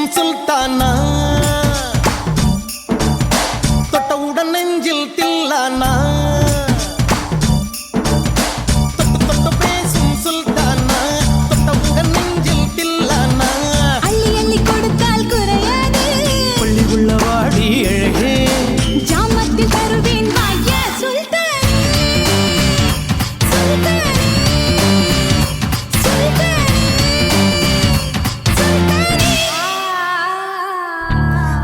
பேசும் சுல்தானா, தொட்டவுடன் நெஞ்சில் தில்லானா. தொட்டு பேசும் சுல்தானா, தொட்டவுடன் நெஞ்சில் தில்லானா. அள்ளி அள்ளி கொடுத்தால் குறையாது, பள்ளி உள்ள வாடி அழகே, ஜாமத்தில் தருவேன் வாயா சுல்தானே. சுல்தானே, சுல்தானே, சுல்தானே.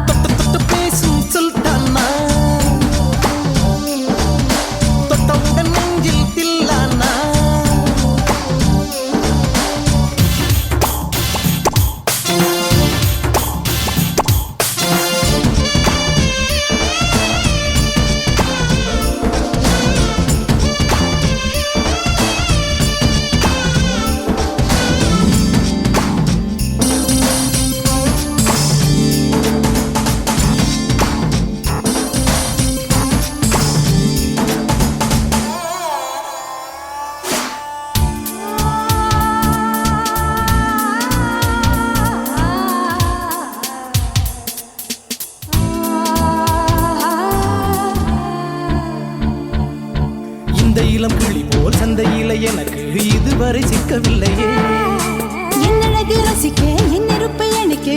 தொட்டு பேசும் சுல்தானா, தொட்டவுடன் நெஞ்சில் தில்லானா. இந்த இளம் கிளி போல் சந்தையில எனக்கு இதுவரை சிக்கவில்லையே. என் அழகு ரசிக்க என் நெருப்பை அணைக்க